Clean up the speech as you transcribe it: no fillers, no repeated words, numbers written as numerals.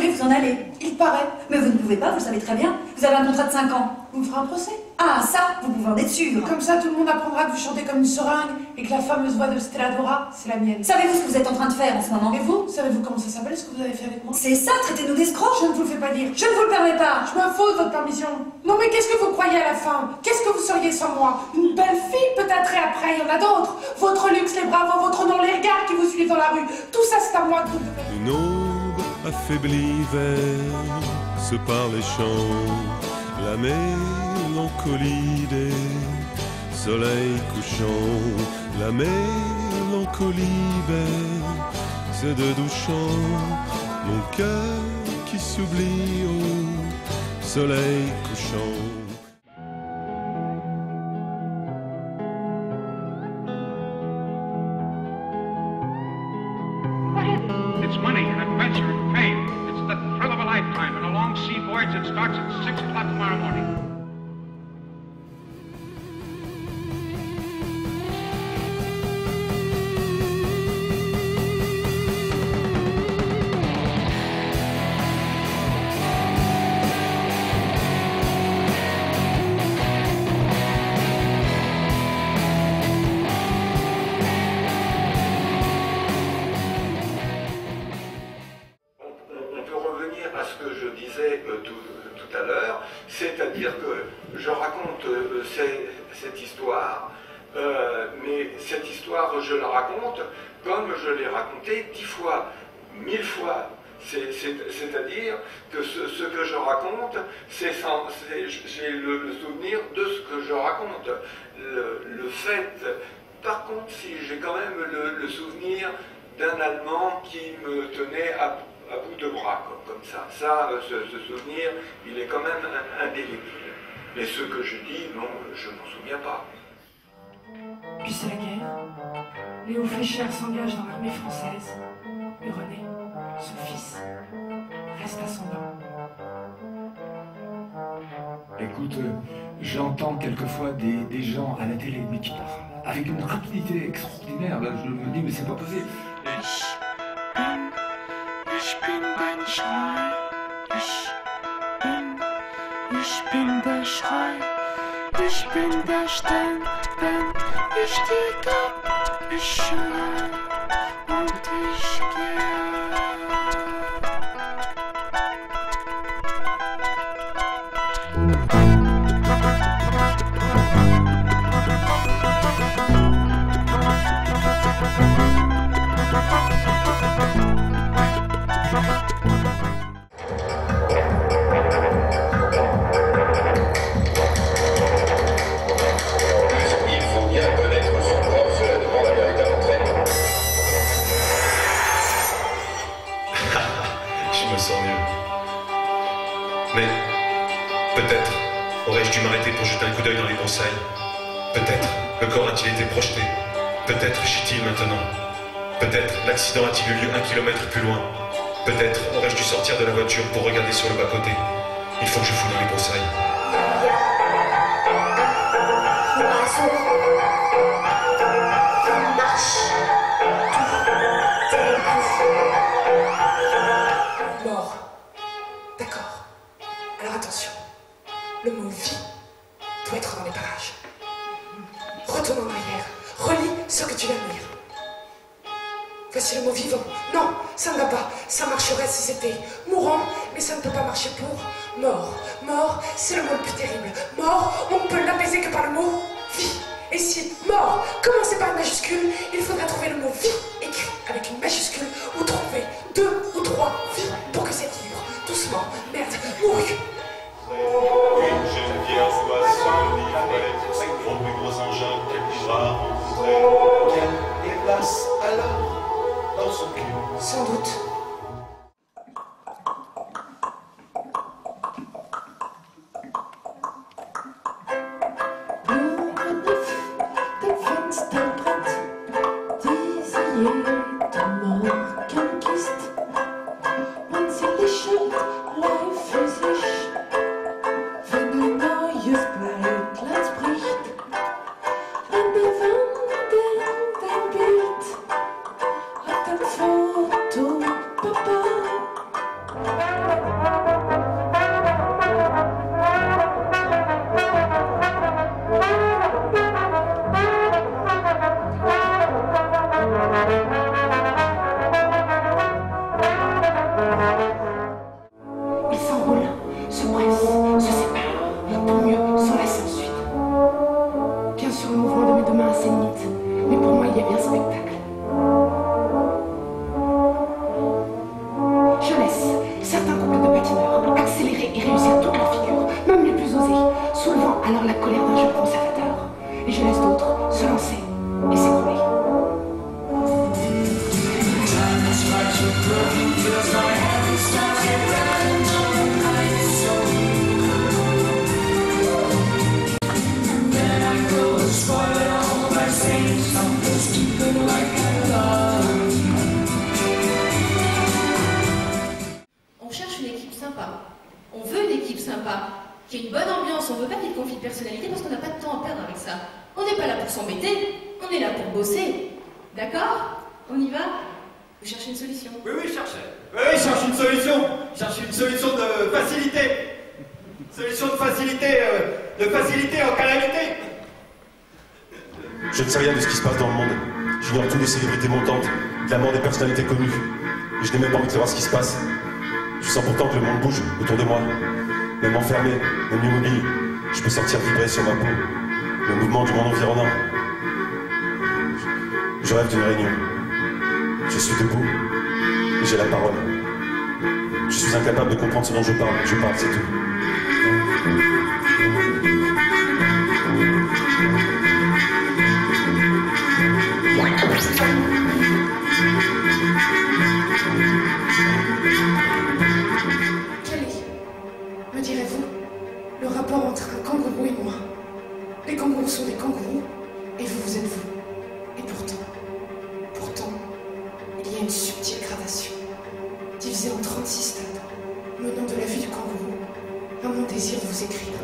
voulez vous en aller. Il paraît. Mais vous ne pouvez pas, vous le savez très bien. Vous avez un contrat de 5 ans. Vous me ferez un procès? Ah, ça, vous pouvez en être sûr. Comme ça, tout le monde apprendra que vous chantez comme une seringue et que la fameuse voix de Stella Dora, c'est la mienne. Savez-vous ce que vous êtes en train de faire en ce moment? Et vous, savez-vous comment ça s'appelle, ce que vous avez fait avec moi? C'est ça, traitez-nous d'escrocs. Je ne vous le fais pas dire. Je ne vous le permets pas. Je m'en fous de votre permission. Non mais qu'est-ce que vous croyez à la fin? Qu'est-ce que vous seriez sans moi? Une belle fille peut-être, et après il y en a d'autres. Votre luxe, les bravos, votre nom, les regards qui vous suivent dans la rue. Tout ça c'est à moi de vous donner. Une ombre affaiblie vers se par les champs, la mélancolie des soleils couchants, la mélancolie berce de doux chants, mon cœur qui s'oublie au soleil couchant. It's money and adventure and fame. It's the thrill of a lifetime and a long sea voyage that starts at 6 o'clock tomorrow morning. À ce que je disais tout à l'heure, c'est-à-dire que je raconte cette histoire, mais cette histoire, je la raconte comme je l'ai racontée 10 fois, 1000 fois. C'est-à-dire que ce que je raconte, j'ai le souvenir de ce que je raconte. Le fait, par contre, si j'ai quand même le souvenir d'un Allemand qui me tenait à bout de bras, comme ça. Ça, ce souvenir, il est quand même indélébile. Mais ce que je dis, non, je m'en souviens pas. Puis c'est la guerre. Léo Fléchère s'engage dans l'armée française. Et René, son fils, reste à son banc. Écoute, j'entends quelquefois des gens à la télé, mais qui parlent avec une rapidité extraordinaire. Là, je me dis, mais c'est pas possible. Ich bin dein Schrei, ich bin der Schrei, ich bin der Stern, ich stieg ab, ich schrei und ich gehe. Je me sens mieux. Mais peut-être aurais-je dû m'arrêter pour jeter un coup d'œil dans les broussailles. Peut-être le corps a-t-il été projeté. Peut-être chie-t-il maintenant. Peut-être l'accident a-t-il eu lieu 1 kilomètre plus loin. Peut-être aurais-je dû sortir de la voiture pour regarder sur le bas-côté. Il faut que je fouille dans les broussailles. Mort. D'accord. Alors attention. Le mot vie doit être dans les parages. Retourne en arrière. Relis ce que tu viens de lire. Voici le mot vivant. Non, ça ne va pas. Ça marcherait si c'était mourant, mais ça ne peut pas marcher pour mort. Mort, c'est le mot le plus terrible. Mort, on ne peut l'apaiser que par le mot vie. Et si mort commençait par une majuscule, il faudrait trouver le mot vie écrit avec une majuscule ou trouver 2 ou 3 vies pour que c'est libre. Doucement, merde, mourut. Une jeune vierge se livrait au plus gros engin qu'elle pourra rencontrer. Quelle est place alors dans son cul? Sans doute. Foto certains couples de patineurs, accélérer et réussir toute leur figure, même les plus osés, soulevant alors la colère d'un jeune conservateur. Et je laisse d'autres se lancer et s'écrouler. On cherche une équipe sympa. On veut une équipe sympa, qui ait une bonne ambiance. On veut pas qu'il y ait de conflit de personnalité parce qu'on n'a pas de temps à perdre avec ça. On n'est pas là pour s'embêter, on est là pour bosser. D'accord? On y va? Vous cherchez une solution? Oui, je cherchais. Oui, je cherche une solution. Je cherche une solution de facilité. Solution de facilité en calamité. Je ne sais rien de ce qui se passe dans le monde. J'ignore toutes les célébrités montantes, de la mort des personnalités connues. Et je n'ai même pas envie de savoir ce qui se passe. Je sens pourtant que le monde bouge autour de moi. Même enfermé, même immobile, je peux sentir vibrer sur ma peau le mouvement du monde environnant. Je rêve d'une réunion. Je suis debout et j'ai la parole. Je suis incapable de comprendre ce dont je parle. Je parle, c'est tout. Quel est, me direz-vous, le rapport entre un kangourou et moi? Les kangourous sont des kangourous, et vous êtes vous. Et pourtant, il y a une subtile gradation, divisée en 36 stades, menant de la vie du kangourou à mon désir de vous écrire.